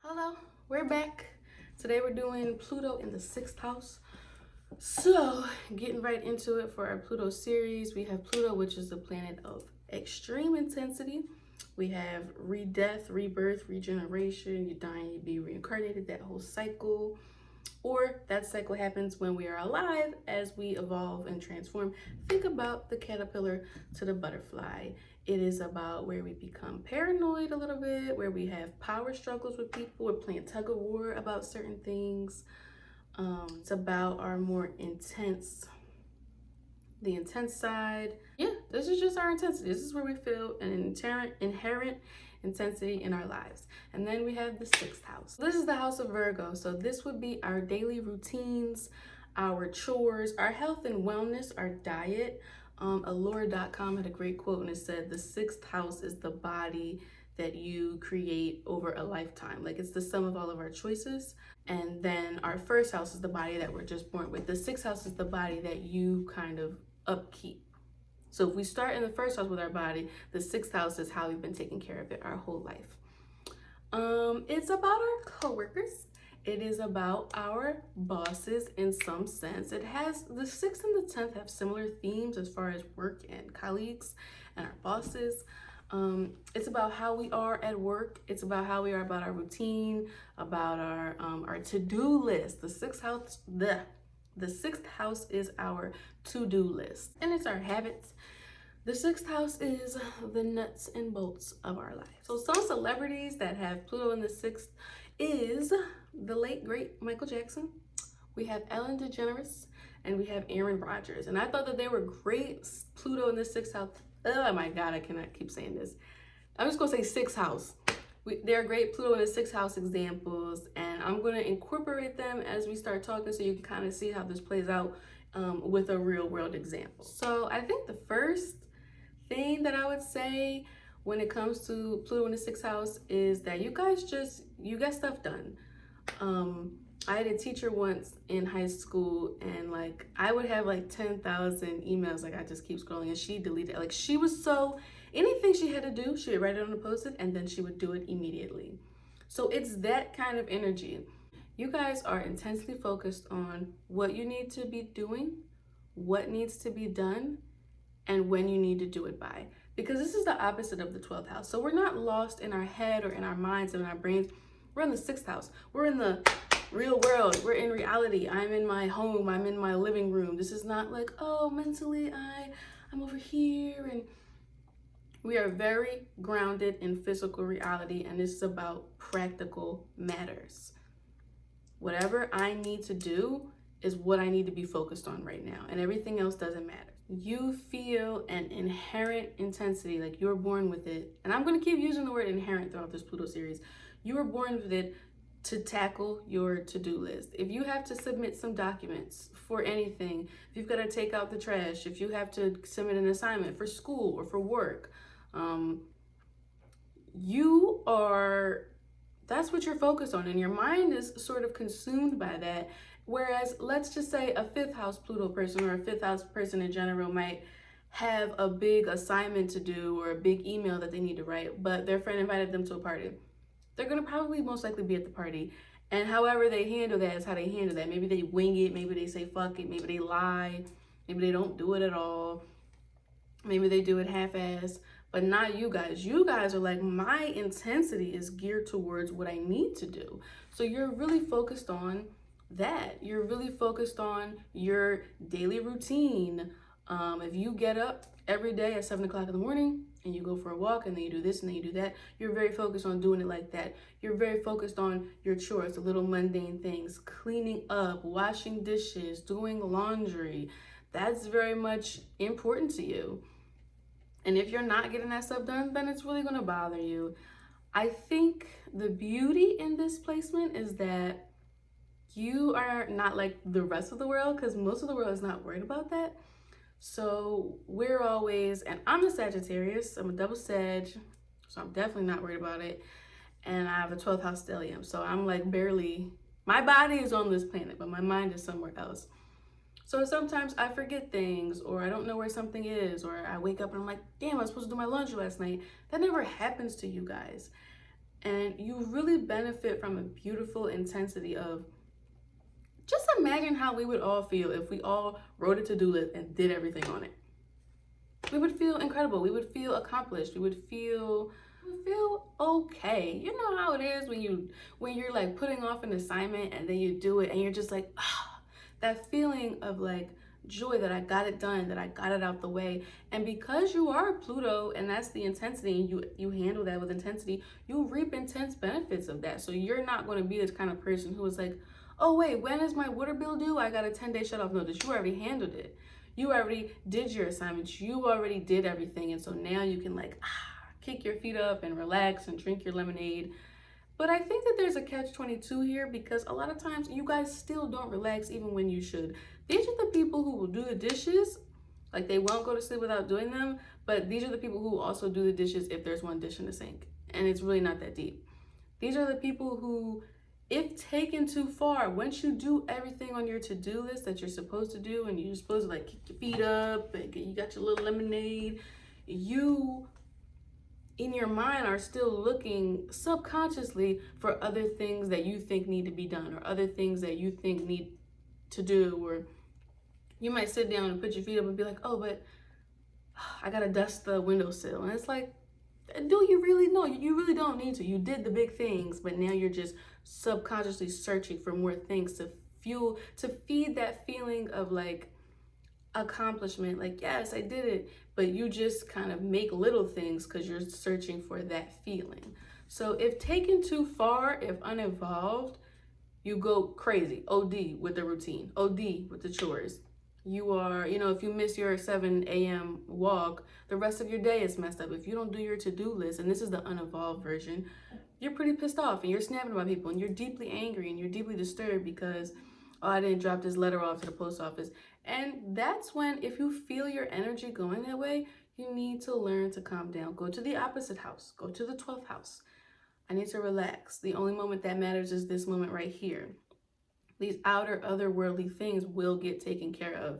Hello, we're back. Today we're doing Pluto in the 6th house. So, getting right into it for our Pluto series, we have Pluto, which is the planet of extreme intensity. We have death, rebirth, regeneration, you dying, you be reincarnated, that whole cycle. Or that cycle happens when we are alive as we evolve and transform. Think about the caterpillar to the butterfly. It is about where we become paranoid a little bit, where we have power struggles with people, we're playing tug of war about certain things. It's about our more intense, the intense side. Yeah, this is just our intensity. This is where we feel an inherent intensity in our lives. And then we have the 6th house. This is the house of Virgo. So this would be our daily routines, our chores, our health and wellness, our diet. Allure.com had a great quote and it said, the 6th house is the body that you create over a lifetime. Like it's the sum of all of our choices. And then our 1st house is the body that we're just born with. The 6th house is the body that you kind of upkeep. So if we start in the 1st house with our body, the 6th house is how we've been taking care of it our whole life. It's about our coworkers. It is about our bosses in some sense. It has the 6th and the 10th have similar themes as far as work and colleagues and our bosses. It's about how we are at work. It's about how we are about our routine, about our to-do list. The 6th house is our to-do list, and it's our habits. The 6th house is the nuts and bolts of our life. So some celebrities that have Pluto in the 6th is the late great Michael Jackson. We have Ellen DeGeneres, and we have Aaron Rodgers. And I thought that they were great Pluto in the 6th house. Oh my God, I cannot keep saying this. I'm just gonna say 6th house. They're great Pluto in the 6th house examples, and I'm gonna incorporate them as we start talking so you can kind of see how this plays out with a real world example. So I think the first thing that I would say when it comes to Pluto in the 6th house is that you get stuff done. I had a teacher once in high school, and like I would have like 10,000 emails, like I just keep scrolling, and she deleted it. Like she was so, anything she had to do, she would write it on a post-it and then she would do it immediately. So it's that kind of energy. You guys are intensely focused on what you need to be doing, what needs to be done, and when you need to do it by. Because this is the opposite of the 12th house. So we're not lost in our head or in our minds and in our brains. We're in the 6th house. We're in the real world. We're in reality. I'm in my home. I'm in my living room. This is not like, oh, mentally I'm over here. And we are very grounded in physical reality, and this is about practical matters. Whatever I need to do is what I need to be focused on right now, and everything else doesn't matter. You feel an inherent intensity, like you're born with it. And I'm going to keep using the word inherent throughout this Pluto series. You were born with it to tackle your to-do list. If you have to submit some documents for anything, if you've got to take out the trash, if you have to submit an assignment for school or for work, that's what you're focused on, and your mind is sort of consumed by that. Whereas let's just say a 5th house Pluto person or a 5th house person in general might have a big assignment to do or a big email that they need to write, but their friend invited them to a party. They're gonna probably most likely be at the party. And however they handle that is how they handle that. Maybe they wing it, maybe they say fuck it, maybe they lie, maybe they don't do it at all. Maybe they do it half-ass, but not you guys. You guys are like, my intensity is geared towards what I need to do. So you're really focused on that. You're really focused on your daily routine. If you get up every day at 7 o'clock in the morning and you go for a walk and then you do this and then you do that, you're very focused on doing it like that. You're very focused on your chores, the little mundane things, cleaning up, washing dishes, doing laundry. That's very much important to you. And if you're not getting that stuff done, then it's really gonna bother you. I think the beauty in this placement is that you are not like the rest of the world, because most of the world is not worried about that. So we're always, and I'm a Sagittarius, I'm a double Sag, so I'm definitely not worried about it. And I have a 12th house stellium, so I'm like barely, my body is on this planet, but my mind is somewhere else. So sometimes I forget things, or I don't know where something is, or I wake up and I'm like, damn, I was supposed to do my laundry last night. That never happens to you guys. And you really benefit from a beautiful intensity of, just imagine how we would all feel if we all wrote a to-do list and did everything on it. We would feel incredible. We would feel accomplished. We would feel okay. You know how it is when you're like putting off an assignment and then you do it and you're just like, ah, that feeling of like joy that I got it done, that I got it out the way. And because you are Pluto and that's the intensity, and you handle that with intensity, you reap intense benefits of that. So you're not going to be this kind of person who is like, oh wait, when is my water bill due? I got a 10-day shut off notice. You already handled it. You already did your assignments. You already did everything. And so now you can like kick your feet up and relax and drink your lemonade. But I think that there's a catch-22 here, because a lot of times you guys still don't relax even when you should. These are the people who will do the dishes, like they won't go to sleep without doing them, but these are the people who also do the dishes if there's one dish in the sink. And it's really not that deep. These are the people who, if taken too far, once you do everything on your to-do list that you're supposed to do, and you're supposed to like kick your feet up and you got your little lemonade, you in your mind are still looking subconsciously for other things that you think need to be done, or other things that you think need to do. Or you might sit down and put your feet up and be like, oh, but I gotta dust the windowsill. And it's like, do you really? No, you really don't need to. You did the big things, but now you're just subconsciously searching for more things to feed that feeling of like accomplishment. Like, yes, I did it, but you just kind of make little things because you're searching for that feeling. So if taken too far, if uninvolved, you go crazy, OD with the routine, OD with the chores. You are, if you miss your 7 a.m. walk, the rest of your day is messed up. If you don't do your to-do list, and this is the uninvolved version, you're pretty pissed off and you're snapping about people and you're deeply angry and you're deeply disturbed because, oh, I didn't drop this letter off to the post office. And that's when, if you feel your energy going that way, you need to learn to calm down. Go to the opposite house. Go to the 12th house. I need to relax. The only moment that matters is this moment right here. These outer otherworldly things will get taken care of.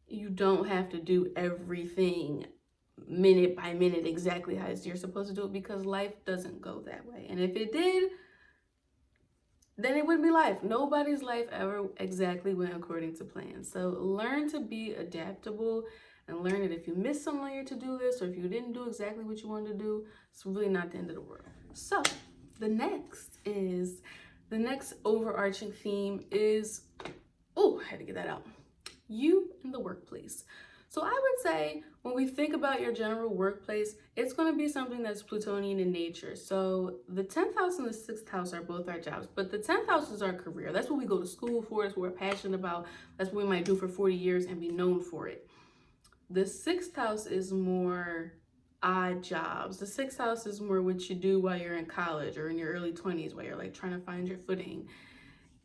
You don't have to do everything minute by minute exactly how you're supposed to do it, because life doesn't go that way. And if it did, then it wouldn't be life. Nobody's life ever exactly went according to plan. So learn to be adaptable and learn that if you miss something on your to-do list, or if you didn't do exactly what you wanted to do, it's really not the end of the world. So the next overarching theme is, oh, I had to get that out. You in the workplace. So I would say when we think about your general workplace, it's going to be something that's Plutonian in nature. So the 10th house and the 6th house are both our jobs, but the 10th house is our career. That's what we go to school for. That's what we're passionate about. That's what we might do for 40 years and be known for it. The 6th house is more odd jobs. The 6th house is more what you do while you're in college or in your early 20s, while you're like trying to find your footing.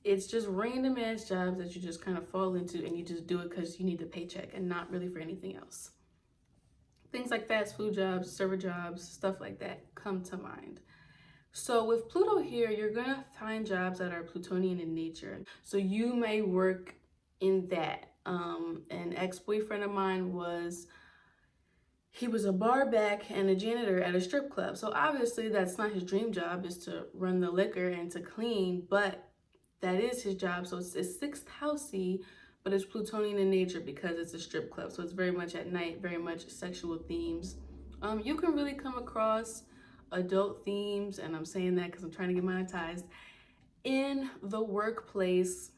It's just random ass jobs that you just kind of fall into, and you just do it because you need the paycheck and not really for anything else. Things like fast food jobs, server jobs, stuff like that come to mind. So with Pluto here, you're gonna find jobs that are Plutonian in nature. So you may work in that. An ex-boyfriend of mine he was a bar back and a janitor at a strip club. So obviously that's not his dream job, is to run the liquor and to clean, but that is his job. So it's 6th housey, but it's Plutonian in nature because it's a strip club. So it's very much at night, very much sexual themes. You can really come across adult themes, and I'm saying that because I'm trying to get monetized, in the workplace,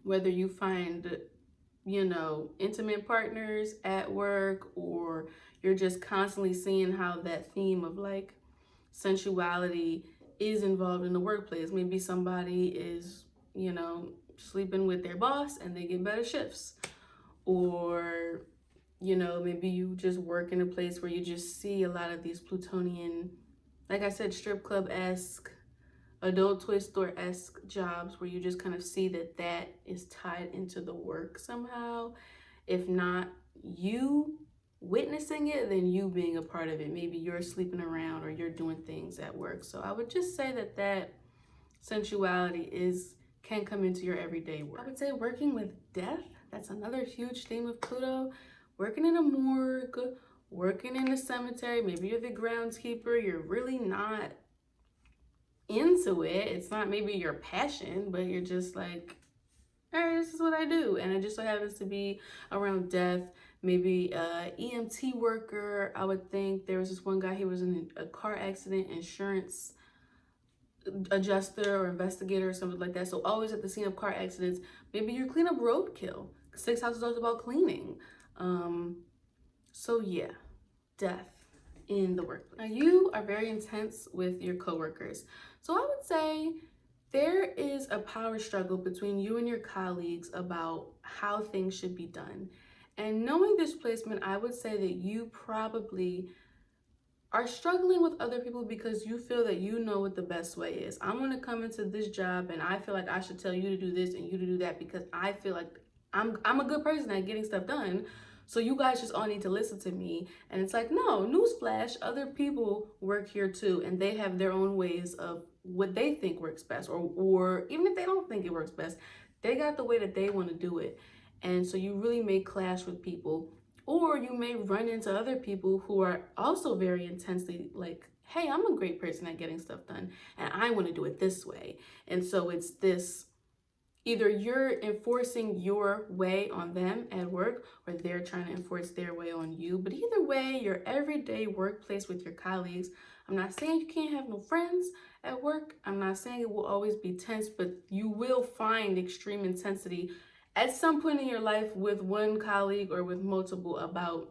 whether you find, intimate partners at work, or you're just constantly seeing how that theme of like sensuality is involved in the workplace. Maybe somebody is, sleeping with their boss and they get better shifts. Or, maybe you just work in a place where you just see a lot of these Plutonian, like I said, strip club-esque, adult toy store-esque jobs, where you just kind of see that is tied into the work somehow. If not you witnessing it, then you being a part of it. Maybe you're sleeping around or you're doing things at work. So I would just say that sensuality can come into your everyday work. I would say working with death, that's another huge theme of Pluto. Working in a morgue, working in the cemetery, maybe you're the groundskeeper, you're really not into it. It's not maybe your passion, but you're just like, all right, this is what I do. And it just so happens to be around death. Maybe EMT worker, I would think. There was this one guy, he was in a car accident, insurance adjuster or investigator or something like that. So always at the scene of car accidents. Maybe you clean up roadkill. 6th house is always about cleaning. So yeah, death in the workplace. Now you are very intense with your coworkers. So I would say there is a power struggle between you and your colleagues about how things should be done. And knowing this placement, I would say that you probably are struggling with other people because you feel that you know what the best way is. I'm gonna come into this job and I feel like I should tell you to do this and you to do that because I feel like I'm a good person at getting stuff done. So you guys just all need to listen to me. And it's like, no, newsflash, other people work here too, and they have their own ways of what they think works best, or even if they don't think it works best, they got the way that they want to do it. And so you really may clash with people, or you may run into other people who are also very intensely like, hey, I'm a great person at getting stuff done and I want to do it this way. And so it's this, either you're enforcing your way on them at work or they're trying to enforce their way on you. But either way, your everyday workplace with your colleagues, I'm not saying you can't have no friends at work. I'm not saying it will always be tense, but you will find extreme intensity at some point in your life with one colleague or with multiple about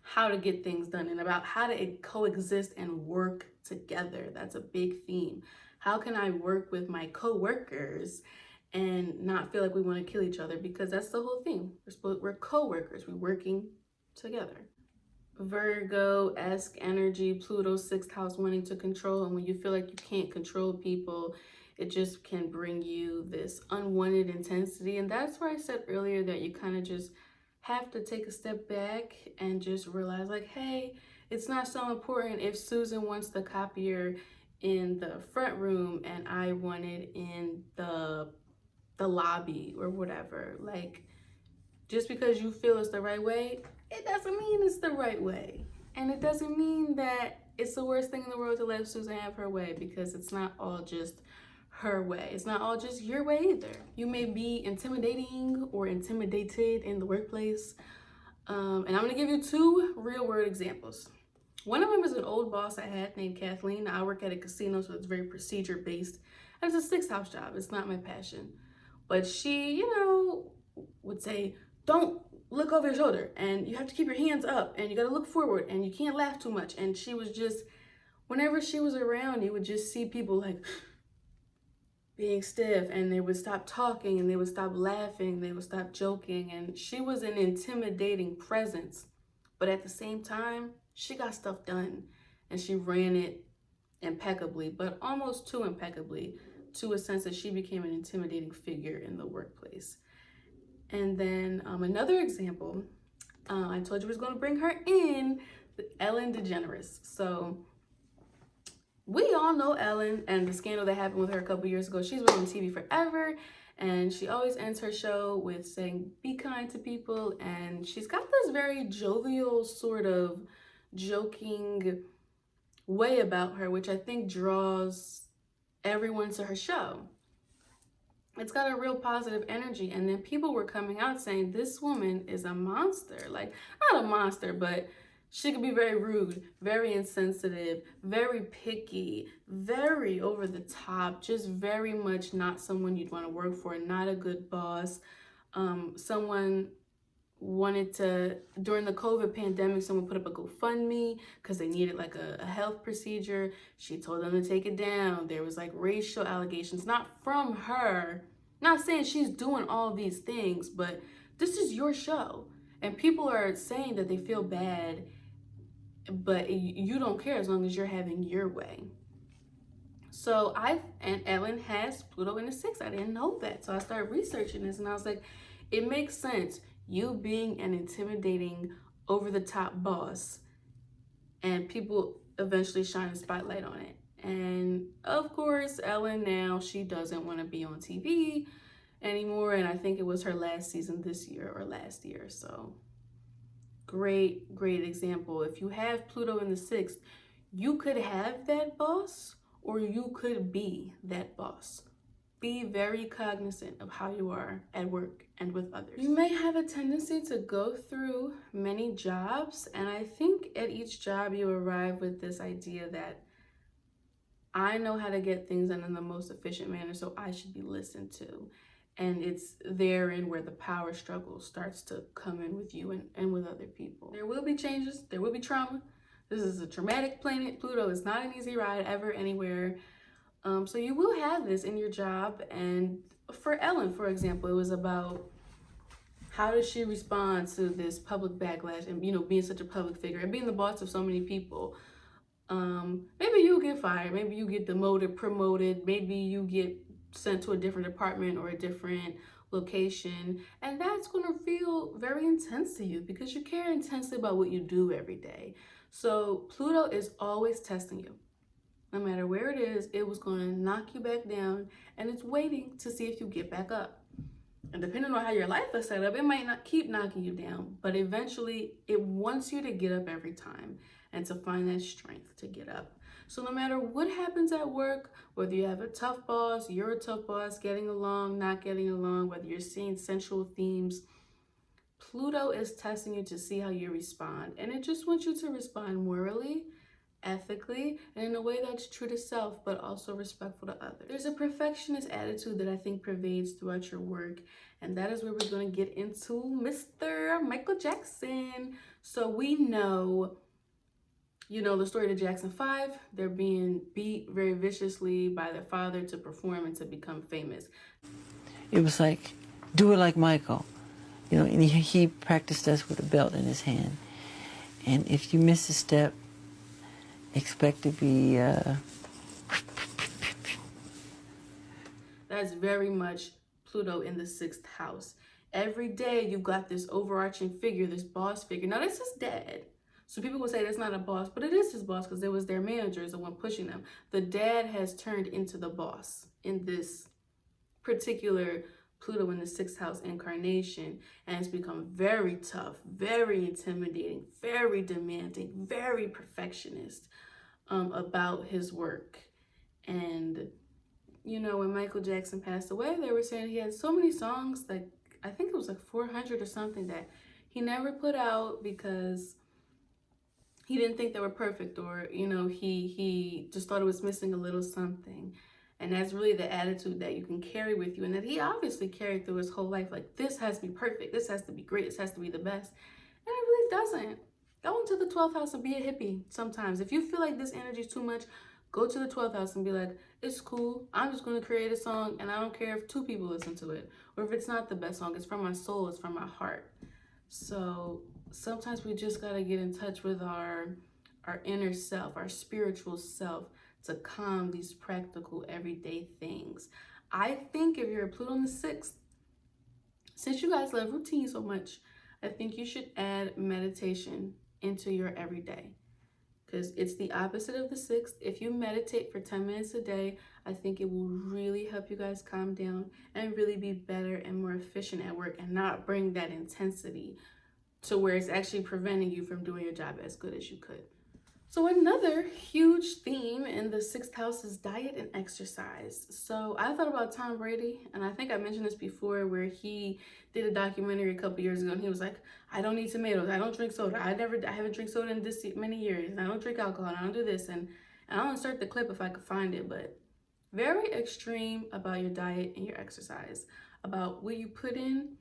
how to get things done and about how to coexist and work together. That's a big theme. How can I work with my coworkers and not feel like we want to kill each other? Because that's the whole thing. We're co-workers. We're working together. Virgo-esque energy, Pluto 6th house wanting to control. And when you feel like you can't control people, it just can bring you this unwanted intensity. And that's where I said earlier that you kind of just have to take a step back and just realize like, hey, it's not so important if Susan wants the copier in the front room and I want it in the lobby or whatever. Like, just because you feel it's the right way, it doesn't mean it's the right way. And it doesn't mean that it's the worst thing in the world to let Susan have her way, because it's not all just her way. It's not all just your way either. You may be intimidating or intimidated in the workplace. And I'm gonna give you 2 real world examples. One of them is an old boss I had named Kathleen. Now, I work at a casino, so it's very procedure based. And it's a 6th house job. It's not my passion. But she, you know, would say, don't look over your shoulder and you have to keep your hands up and you got to look forward and you can't laugh too much. And she was just, whenever she was around, you would just see people like being stiff and they would stop talking and they would stop laughing, they would stop joking. And she was an intimidating presence. But at the same time, she got stuff done and she ran it impeccably, but almost too impeccably, to a sense that she became an intimidating figure in the workplace. And then another example, I told you I was going to bring her in, Ellen DeGeneres. So we all know Ellen and the scandal that happened with her a couple years ago. She's been on TV forever, and she always ends her show with saying, be kind to people. And she's got this very jovial, sort of joking way about her, which I think draws everyone to her show. It's got a real positive energy. And then people were coming out saying this woman is a monster. Like, not a monster, but she could be very rude, very insensitive, very picky, very over the top, just very much not someone you'd want to work for, not a good boss. Someone wanted to, during the COVID pandemic, someone put up a GoFundMe because they needed like a health procedure. She told them to take it down. There was like racial allegations, not from her. Not saying she's doing all these things, but this is your show. And people are saying that they feel bad, but you don't care as long as you're having your way. So and Ellen has Pluto in the 6th. I didn't know that. So I started researching this and I was like, it makes sense. You being an intimidating, over-the-top boss, and people eventually shine a spotlight on it. And of course, Ellen now, she doesn't want to be on TV anymore. And I think it was her last season this year or last year. So great example. If you have Pluto in the 6th, you could have that boss or you could be that boss. Be very cognizant of how you are at work and with others. You may have a tendency to go through many jobs, and I think at each job you arrive with this idea that I know how to get things done in the most efficient manner, so I should be listened to. And it's therein where the power struggle starts to come in with you and with other people. There will be changes, there will be trauma. This is a traumatic planet. Pluto is not an easy ride ever, anywhere. So you will have this in your job. And for Ellen, for example, it was about how does she respond to this public backlash and, you know, being such a public figure and being the boss of so many people. Maybe you get fired, maybe you get demoted, promoted, maybe you get sent to a different department or a different location, and that's going to feel very intense to you because you care intensely about what you do every day. So Pluto is always testing you. No matter where it is, it was going to knock you back down, and it's waiting to see if you get back up. And depending on how your life is set up, it might not keep knocking you down, but eventually it wants you to get up every time and to find that strength to get up. So no matter what happens at work, whether you have a tough boss, you're a tough boss, getting along, not getting along, whether you're seeing sensual themes, Pluto is testing you to see how you respond. And it just wants you to respond morally, ethically, and in a way that's true to self, but also respectful to others. There's a perfectionist attitude that I think pervades throughout your work, and that is where we're going to get into Mr. Michael Jackson. So we know, you know, the story of the Jackson 5, they're being beat very viciously by their father to perform and to become famous. It was like, do it like Michael. You know, and he practiced us with a belt in his hand. And if you miss a step, expect to be... That's very much Pluto in the 6th house. Every day you've got this overarching figure, this boss figure. Now this is dad. So people will say that's not a boss, but it is his boss because it was their manager is the one pushing them. The dad has turned into the boss in this particular Pluto in the 6th house incarnation, and it's become very tough, very intimidating, very demanding, very perfectionist about his work. And you know, when Michael Jackson passed away, they were saying he had so many songs, like I think it was like 400 or something, that he never put out because he didn't think they were perfect, or, you know, he just thought it was missing a little something. And that's really the attitude that you can carry with you, and that he obviously carried through his whole life. Like, this has to be perfect, this has to be great, this has to be the best. And it really doesn't. Go into the 12th house and be a hippie sometimes. If you feel like this energy is too much, go to the 12th house and be like, it's cool, I'm just going to create a song, and I don't care if 2 people listen to it, or if it's not the best song. It's from my soul, it's from my heart. So sometimes we just got to get in touch with our inner self, our spiritual self, to calm these practical everyday things. I think if you're a Pluto in the 6th, since you guys love routine so much, I think you should add meditation into your everyday, because it's the opposite of the 6th. If you meditate for 10 minutes a day, I think it will really help you guys calm down and really be better and more efficient at work, and not bring that intensity to where it's actually preventing you from doing your job as good as you could. So another huge theme in the 6th house is diet and exercise. So I thought about Tom Brady, and I think I mentioned this before, where he did a documentary a couple years ago, and he was like, I don't eat tomatoes, I don't drink soda, I haven't drank soda in this many years, and I don't drink alcohol, and I don't do this, and I'll insert the clip if I could find it. But very extreme about your diet and your exercise, about what you put in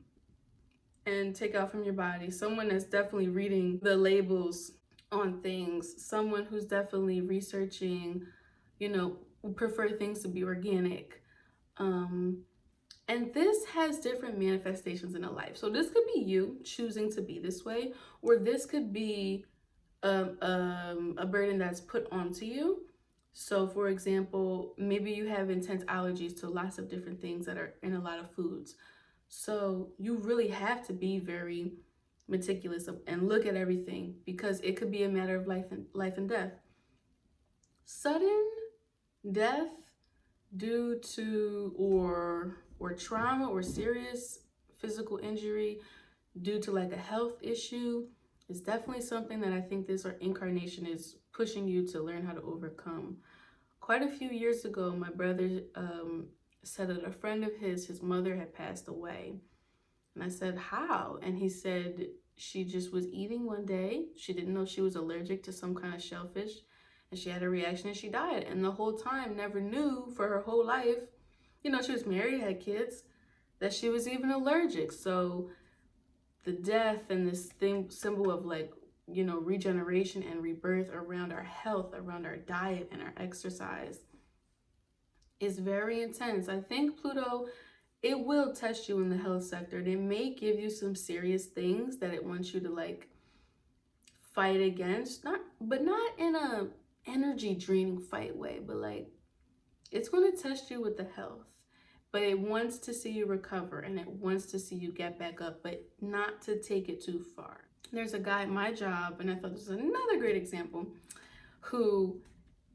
and take out from your body. Someone that's definitely reading the labels on things, someone who's definitely researching, you know, prefer things to be organic. And this has different manifestations in a life. So this could be you choosing to be this way, or this could be a burden that's put onto you. So for example, maybe you have intense allergies to lots of different things that are in a lot of foods. So you really have to be very meticulous and look at everything, because it could be a matter of life and death. Sudden death due to or trauma or serious physical injury due to like a health issue It's definitely something that I think this incarnation is pushing you to learn how to overcome. Quite a few years ago, my brother said that a friend of his mother had passed away. And I said, how? And he said she just was eating one day. She didn't know she was allergic to some kind of shellfish. And she had a reaction and she died. And the whole time never knew for her whole life, you know, she was married, had kids, that she was even allergic. So the death and this thing, symbol of like, you know, regeneration and rebirth around our health, around our diet and our exercise is very intense. I think Pluto, it will test you in the health sector, and it may give you some serious things that it wants you to like fight against, not in a energy draining fight way, but like it's going to test you with the health. But it wants to see you recover and it wants to see you get back up, but not to take it too far. There's a guy at my job, and I thought this was another great example, who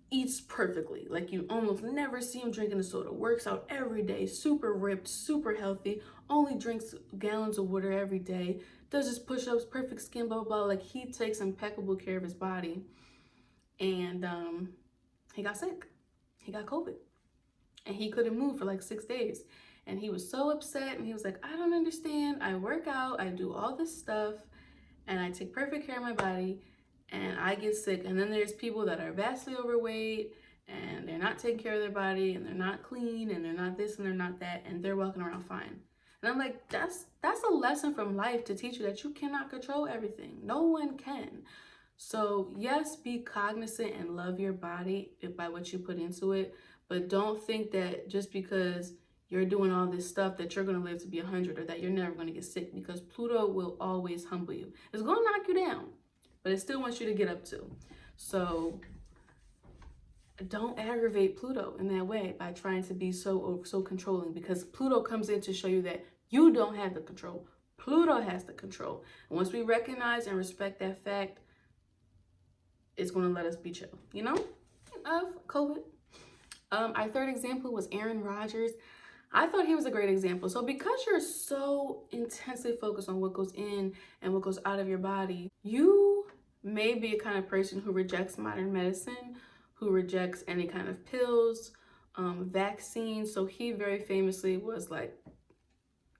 eats perfectly. Like you almost never see him drinking a soda, works out every day, super ripped, super healthy, only drinks gallons of water every day, does his push-ups, perfect skin, blah, blah, blah. Like he takes impeccable care of his body. And he got sick. He got COVID. And he couldn't move for like 6 days. And he was so upset, and he was like, I don't understand. I work out, I do all this stuff, and I take perfect care of my body, and I get sick. And then there's people that are vastly overweight, and they're not taking care of their body, and they're not clean, and they're not this, and they're not that, and they're walking around fine. And I'm like, that's a lesson from life to teach you that you cannot control everything. No one can. So yes, be cognizant and love your body by what you put into it, but don't think that just because you're doing all this stuff that you're going to live to be 100, or that you're never going to get sick, because Pluto will always humble you. It's going to knock you down, but it still wants you to get up too. So don't aggravate Pluto in that way by trying to be so controlling, because Pluto comes in to show you that you don't have the control. Pluto has the control. And once we recognize and respect that fact, it's going to let us be chill, you know? Of COVID. Our third example was Aaron Rodgers. I thought he was a great example. So because you're so intensely focused on what goes in and what goes out of your body, you may be a kind of person who rejects modern medicine, who rejects any kind of pills, vaccines. So he very famously was like,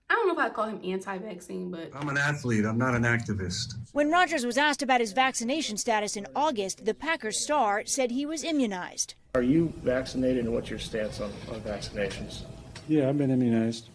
I don't know if I'd call him anti-vaccine, but I'm an athlete. I'm not an activist. When Rodgers was asked about his vaccination status in August, the Packers star said he was immunized. Are you vaccinated, and what's your stance on vaccinations? Yeah, I've been immunized.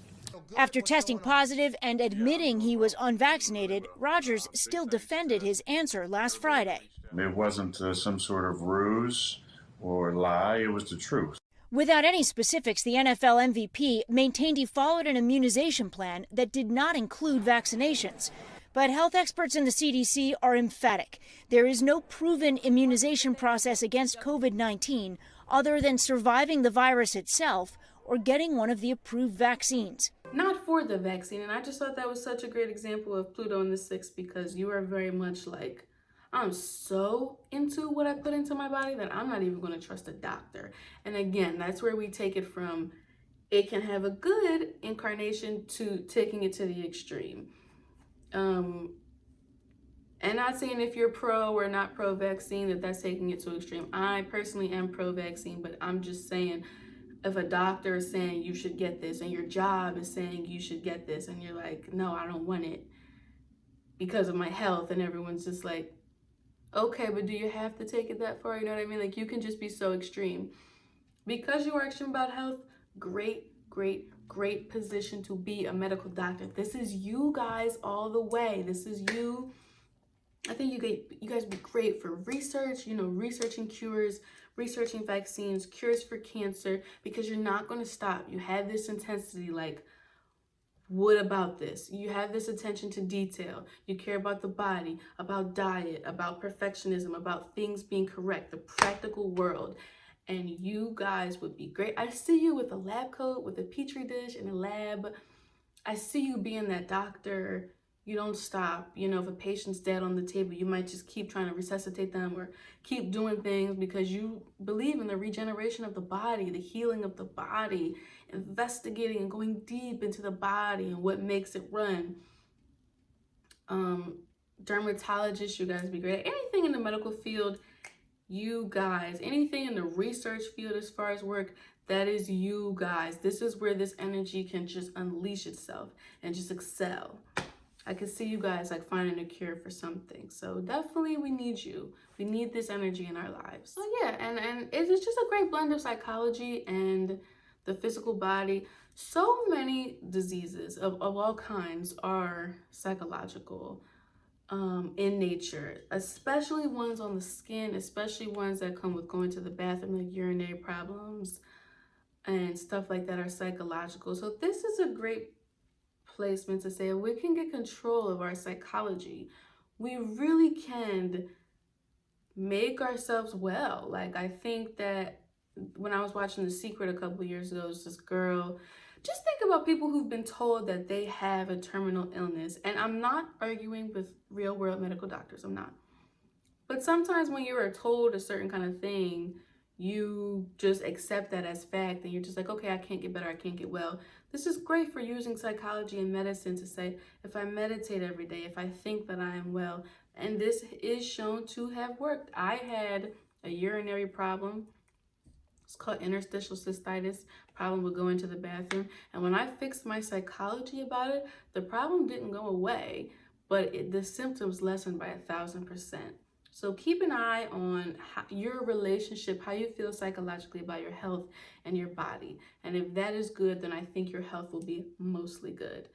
After testing positive and admitting he was unvaccinated, Rodgers still defended his answer last Friday. It wasn't some sort of ruse or lie. It was the truth. Without any specifics, the NFL MVP maintained he followed an immunization plan that did not include vaccinations. But health experts in the CDC are emphatic. There is no proven immunization process against COVID-19 other than surviving the virus itself or getting one of the approved vaccines. Not for the vaccine. And I just thought that was such a great example of Pluto in the 6th, because you are very much like, I'm so into what I put into my body that I'm not even going to trust a doctor. And again, that's where we take it from. It can have a good incarnation to taking it to the extreme. And not saying if you're pro or not pro vaccine that's taking it to extreme. I personally am pro vaccine, but I'm just saying, if a doctor is saying you should get this, and your job is saying you should get this, and you're like, no, I don't want it because of my health, and everyone's just like, okay, but do you have to take it that far? You know what I mean? Like, you can just be so extreme. Because you are extreme about health, great position to be a medical doctor. This is you guys all the way. This is you. I think you guys would be great for research, you know, researching cures, researching vaccines, cures for cancer, because you're not going to stop. You have this intensity, like, what about this? You have this attention to detail. You care about the body, about diet, about perfectionism, about things being correct, the practical world. And you guys would be great. I see you with a lab coat, with a petri dish in a lab. I see you being that doctor. You don't stop. You know, if a patient's dead on the table, you might just keep trying to resuscitate them or keep doing things because you believe in the regeneration of the body, the healing of the body, investigating and going deep into the body and what makes it run. dermatologists, you guys be great. Anything in the medical field, you guys. Anything in the research field as far as work, that is you guys. This is where this energy can just unleash itself and just excel. I can see you guys like finding a cure for something. So definitely we need you. We need this energy in our lives. So yeah, and it's just a great blend of psychology and the physical body. So many diseases of all kinds are psychological in nature, especially ones on the skin, especially ones that come with going to the bathroom, like urinary problems and stuff like that are psychological. So this is a great placement to say if we can get control of our psychology, we really can make ourselves well. Like, I think that when I was watching The Secret a couple years ago, it was this girl. Just think about people who've been told that they have a terminal illness. And I'm not arguing with real world medical doctors, I'm not. But sometimes when you are told a certain kind of thing, you just accept that as fact and you're just like, okay, I can't get better, I can't get well. This is great for using psychology and medicine to say, if I meditate every day, if I think that I am well, and this is shown to have worked. I had a urinary problem. It's called interstitial cystitis. Problem would go into the bathroom. And when I fixed my psychology about it, the problem didn't go away, but the symptoms lessened by 1,000%. So keep an eye on your relationship, how you feel psychologically about your health and your body. And if that is good, then I think your health will be mostly good.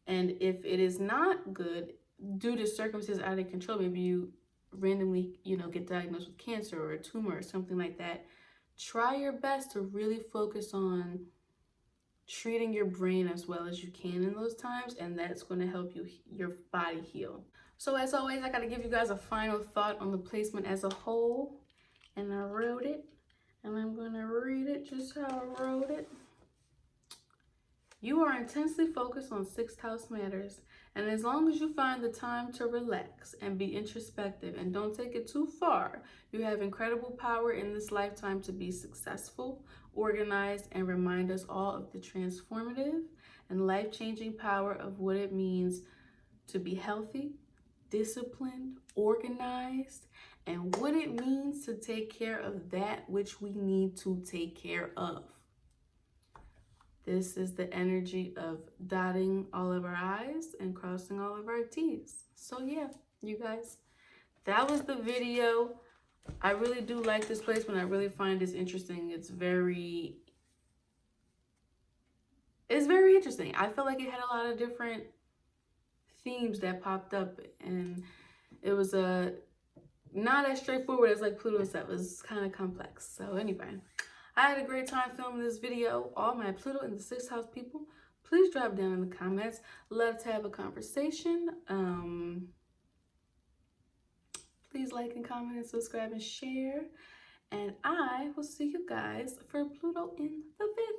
And if it is not good, due to circumstances out of control, maybe you randomly, get diagnosed with cancer or a tumor or something like that, try your best to really focus on treating your brain as well as you can in those times, and that's going to help your body heal. So as always, I got to give you guys a final thought on the placement as a whole, and I wrote it, and I'm going to read it just how I wrote it. You are intensely focused on sixth house matters, and as long as you find the time to relax and be introspective and don't take it too far, you have incredible power in this lifetime to be successful, organized, and remind us all of the transformative and life-changing power of what it means to be healthy, disciplined, organized, and what it means to take care of that which we need to take care of. This is the energy of dotting all of our I's and crossing all of our T's. So yeah, you guys, that was the video. I really do like this placement. I really find this interesting. It's very interesting. I feel like it had a lot of different themes that popped up, and it was not as straightforward as like Pluto and stuff. It was kind of complex. So anyway, I had a great time filming this video. All my Pluto in the sixth house people, please drop down in the comments. Love to have a conversation. Please like and comment and subscribe and share. And I will see you guys for Pluto in the fifth.